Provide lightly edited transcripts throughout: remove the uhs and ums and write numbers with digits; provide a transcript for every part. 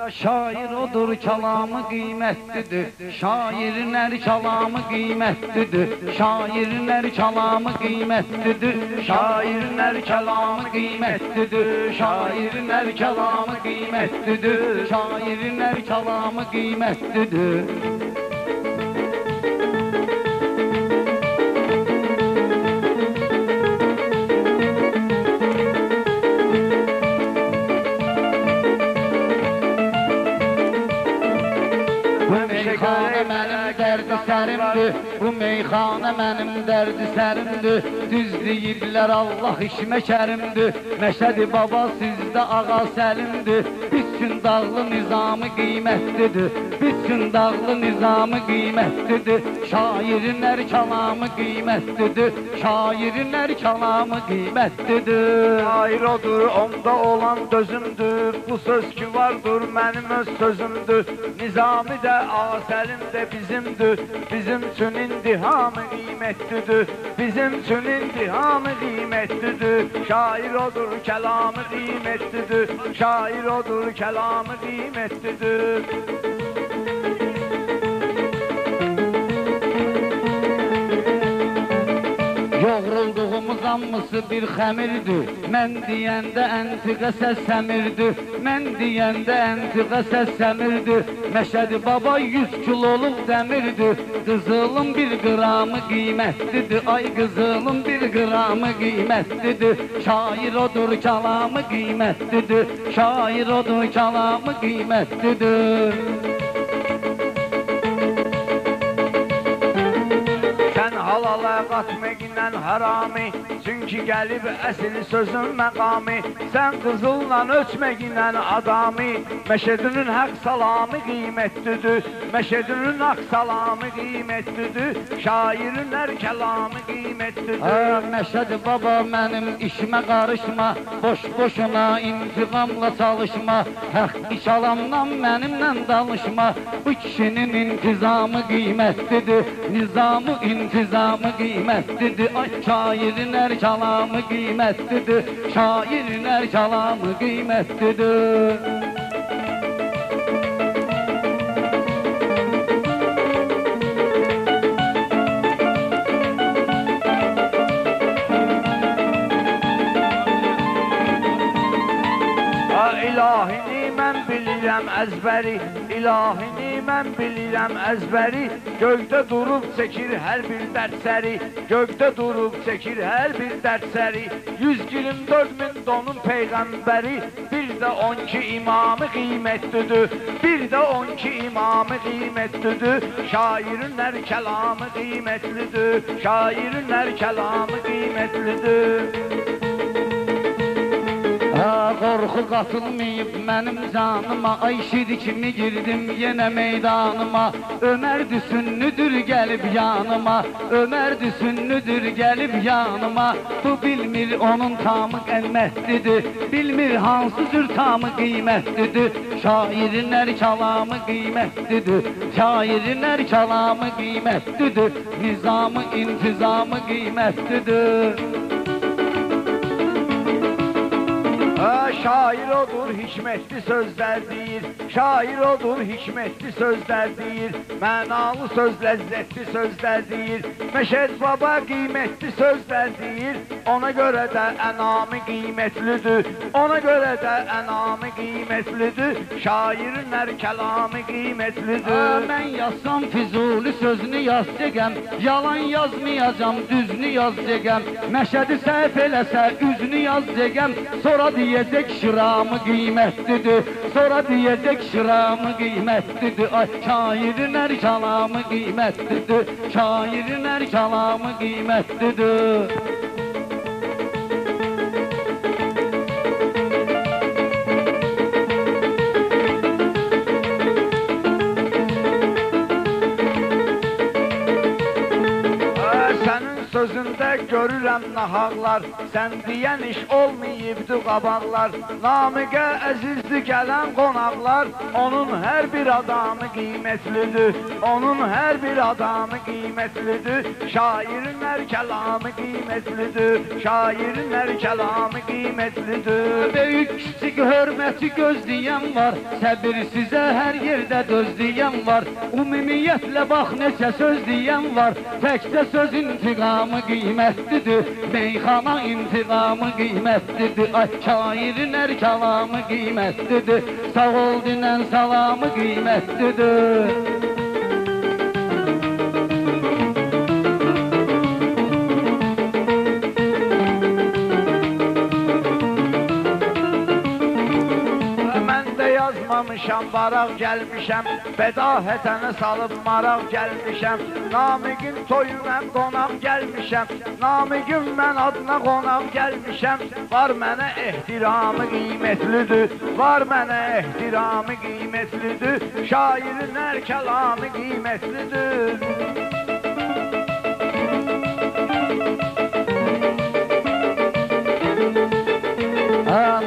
Şair odur, kəlamı qiymətlidir. Şairlər kəlamı qiymətlidir. Şairlər kəlamı qiymətlidir. Şairlər kəlamı qiymətlidir. Şairlər kəlamı qiymətlidir. Şairlər kəlamı qiymətlidir. Sərimdir, bu meyxana mənim dərdi sərimdir. Düz deyiblər Allah işmə kərimdir. Məşədi baba sizdə ağa səlimdir. Bütün dağlı nizamı qiymətlidir. Bütün dağlı nizamı qiymətlidir. Şairlər kəlamı qiymətlidir. Şairlər kəlamı qiymətlidir. Şair odur, onda olan dözümdür. Bu söz ki vardır, mənim öz sözümdür. Nizami də ağa səlim də bizimdir. Bizim üçün indihamı qiymətlidir. Bizim üçün indihamı qiymətlidir. Şair odur, kəlamı qiymətlidir. Şair odur, kəlamı qiymətlidir. Yoğrulduğumuz hamısı bir xəmirdir. Mən deyəndə əntiqə səsəmirdir. Mən deyəndə əntiqə səsəmirdir. Məşədi baba 100 kiloluq dəmirdir. Qızılın bir qramı qiymətlidir. Ay qızılın bir qramı qiymətlidir. Şair odur, kəlamı qiymətlidir. Şair odur, kəlamı qiymətlidir. Halala qatməklə harami, çünki gəlib əsil sözün məqami. Sən qızılla ölçməklə adami, Məşədinin haqq salamı qiymətlidir. Məşədinin haqq salamı qiymətlidir. Şairlər kəlamı qiymətlidir. Məşəd baba mənim işimə qarışma, boş-boşuna intiqamla çalışma. Haqq iş alandan mənimlə danışma. Bu kişinin intizamı qiymətlidir. Nizamı intizamı qiymətlidir. Ay şairlər kəlamı qiymətlidir. Şairlər kəlamı qiymətlidir. İlahini mən bilirəm əzbəri, ilahini mən bilirəm əzbəri. Gökdə durub çəkir hər bir dərsəri, gökdə durub çəkir hər bir dərsəri. 124 min donun peyğəmbəri, bir də 12 imamı qiymətlidir. Bir də 12 imamı qiymətlidir. Şairlər kəlamı qiymətlidir. Şairlər kəlamı qiymətlidir. Qorxu qatılmayıb mənim canıma, ay şir kimi girdim yenə meydanıma. Ömərdir sünnüdür gəlib yanıma, Ömərdir sünnüdür gəlib yanıma. Bu bilmir onun tamı qəmmətlidir, bilmir hansı cür tamı qiymətlidir. Şairlər kəlamı qiymətlidir, şairlər kəlamı qiymətlidir. Nizamı intizamı qiymətlidir. Şair odur, hikmətli sözlər deyir. Şair odur, hikmətli sözlər deyir. Mənalı söz, ləzzətli sözlər deyir. Məşəd baba qiymətli sözlər deyir. Ona görə də ənamı qiymətlidir. Ona görə də ənamı qiymətlidir. Şairlər kəlamı qiymətlidir. Mən yazsam Füzuli sözünü yazacağam, yalan yazmayacam, düzünü yazacağam. Məşədi səhv eləsə üzünü yazacağam. Sonra deyəcək şiramı qiymətlidir. Sonra deyəcək şiramı qiymətlidir. Ay şairlər kəlamı qiymətlidir. Şairlər kəlamı qiymətlidir. Sənin sözündə görürəm nahaqlar, sən deyən iş olmayıbdı qabaqlar. Namiqə əzizdir gələn qonaqlar, onun hər bir adamı qiymətlidir, onun hər bir adamı qiymətlidir. Şairin hər kəlamı qiymətlidir, şairin hər kəlamı qiymətlidir. Böyük kiçik hörməti gözləyən var, səbir sizə hər yerdə dözləyən var. Ümumiyyətlə bax neçə söz deyən var, təkcə söz intiqamı qiymətlidir, meyxana intiqamı qiymətlidir. Ay şairin hər kəlamı qiymətlidir, sağ ol dinən salamı qiymətlidir. Yazmamışam, baraq gəlmişəm, bədahətəni salıb maraq gəlmişəm. Namiqin toyu mən qonaq gəlmişəm, Namiqin mən adına qonaq gəlmişəm. Var mənə ehtiramı qiymətlidir, var mənə ehtiramı qiymətlidir, şairin hər kəlamı qiymətlidir.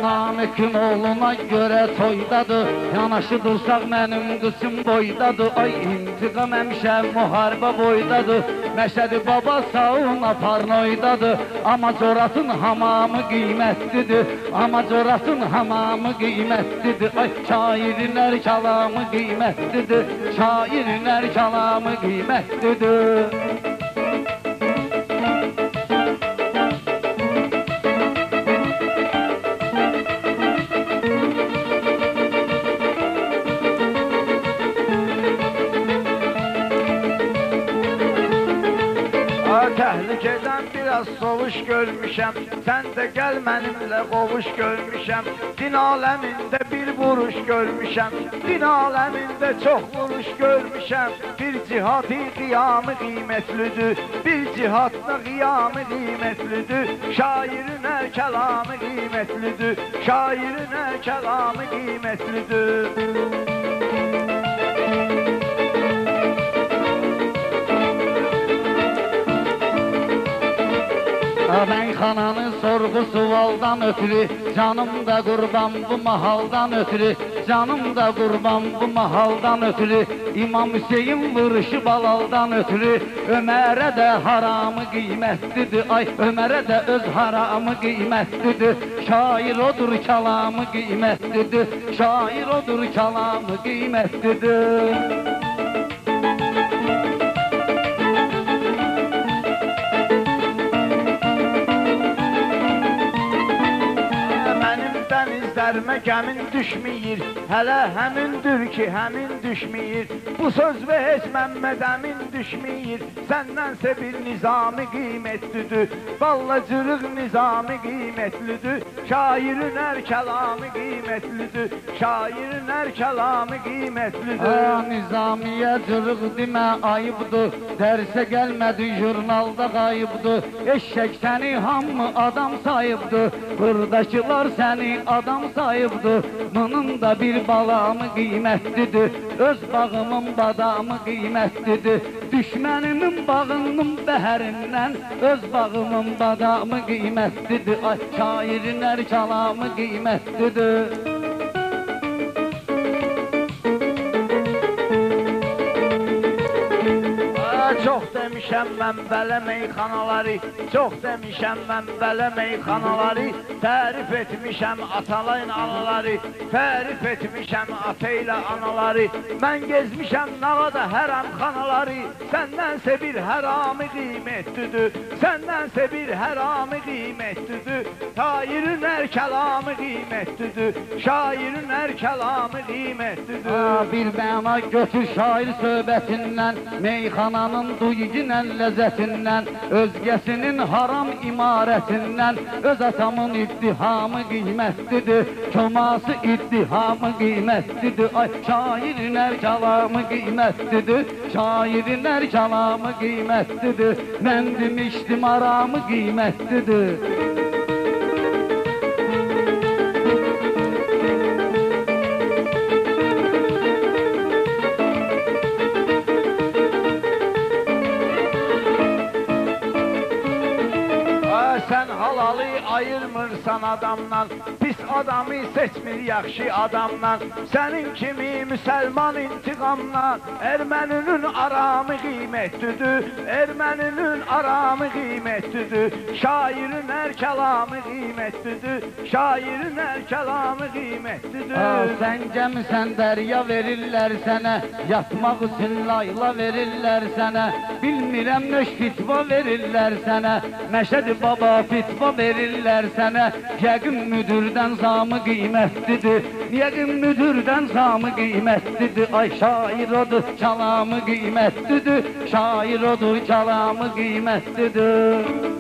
Namiqin oğluna görə toydadır, yanaşı dursaq mənim qıçım boydadır. Ay intiqam həmişə müharibə boydadır, Məşədi baba sauna parnoydadır. Amma coratın hamamı qiymətlidir, amma coratın hamamı qiymətlidir. Ay şairin hər kəlamı qiymətlidir, şairin hər kəlamı qiymətlidir. Təhlükədən biraz sovuş görmüşəm, sən də gəl mənimlə qovuş görmüşəm. Din aləmində bir vuruş görmüşəm, din aləmində çox vuruş görmüşəm. Bir cihad-ı qiyamı qiymətlidir, bir cihadda qiyamı qiymətlidir. Şairin hər kəlamı qiymətlidir, şairin hər kəlamı qiymətlidir. Meyxananın sorğu sualdan ötürü, canım da qurban bu mahaldan ötürü, canım da qurban bu mahaldan ötürü, İmam Hüseyin vuruşu balaldan ötürü, Ömərə də haramı qiymətlidir, ay Ömərə də öz haramı qiymətlidir. Şair odur kəlamı qiymətlidir, şair odur kəlamı qiymətlidir. Dənizlərimə gəmin düşməyir, hələ həmindir ki, həmin düşməyir. Bu söz və heç Məmməd Əmin düşməyir, səndənsə bir nizami qiymətlidir, ballacırıq nizami qiymətlidir. Şairin hər kəlamı qiymətlidir, şairin hər kəlamı qiymətlidir. Nizamiyə cırıq demə ayıbdır, dərsə gəlmədi jurnalda qayıbdır. Eşək səni hamı adam sayıbdır, buradakılar səni adam sayıbdır. Bunun da bir balamı qiymətlidir, öz bağımın badamı qiymətlidir. Düşmənimin bağının bəhərindən, öz bağımın badamı qiymətlidir. Ay şairin hər kəlamı qiymətlidir. Çox demişəm mən belə meyxanaları, çox demişəm mən belə meyxanaları. Tərif etmişəm atalayın anaları, tərif etmişəm ata ilə anaları. Mən gezmişəm nağada hərəmxanaları, səndənsə bir həramı qiymətlidir, səndənsə bir həramı qiymətlidir. Şairin hər kəlamı qiymətlidir, şairin hər kəlamı qiymətlidir. Bir məna götür şair söhbətindən, meyxananın duyucunən ləzzətindən, özgəsinin haram imarətindən. Öz atamın iddihamı qiymətlidir, çoması iddihamı qiymətlidir. Ay şairin hər kəlamı qiymətlidir, şairin hər kəlamı qiymətlidir. Mən demişdim aramı qiymətlidir. yaşayırsan adamla, pis adamı seçmir yaxşı adamla. Sənin kimi müsəlman intiqamla, erməninin aramı qiymətlidir, erməninin aramı qiymətlidir. Şairin hər kəlamı qiymətlidir, şairin hər kəlamı qiymətlidir. Sən gəmisən dərya verirlər sənə, yatmaq üçün layla verirlər sənə. Bilmirəm nöş fitva verirlər sənə, Məşədi baba fitva verirlər sənə. Yəqin müdürdən zamı qiymətlidir, yəqin müdürdən zamı qiymətlidir. Ay şair odur, kəlamı qiymətlidir, şair odur, kəlamı qiymətlidir.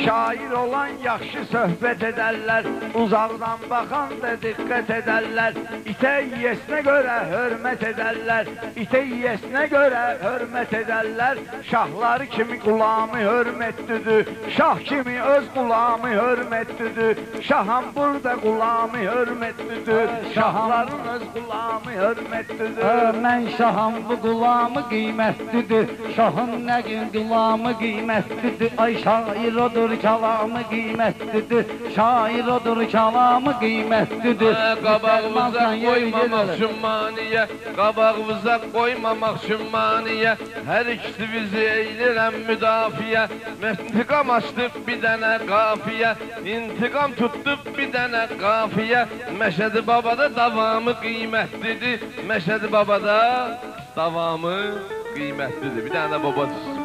Şair olan yaxşı söhbət edərlər, uzaqdan baxan da diqqət edərlər. İtə yiyəsinə görə hörmət edərlər, itə yiyəsinə görə hörmət edərlər. Şahları kimi qulamı hörmətlidir, şah kimi öz qulamı hörmətlidir. Şaham burada qulamı hörmətlidir, şahların öz qulamı hörmətlidir. Mən şaham bu qulamı qiymətlidir, şahın nə qulamı qiymətlidir. Ay şair odur, kəlamı qiymətlidir, şair odur, kəlamı qiymətlidir. Qabağımıza qoymamaq şümmaniyə, qabağımıza qoymamaq şümmaniyə. Hər ikisi bizi eylirəm müdafiə. İntiqam açdıq bir dənə qafiyə, İntiqam tutduq bir dənə qafiyə. Məşədi babada davamı qiymətlidir, Məşədi babada davamı qiymətlidir. Bir dənə də baba düşsün.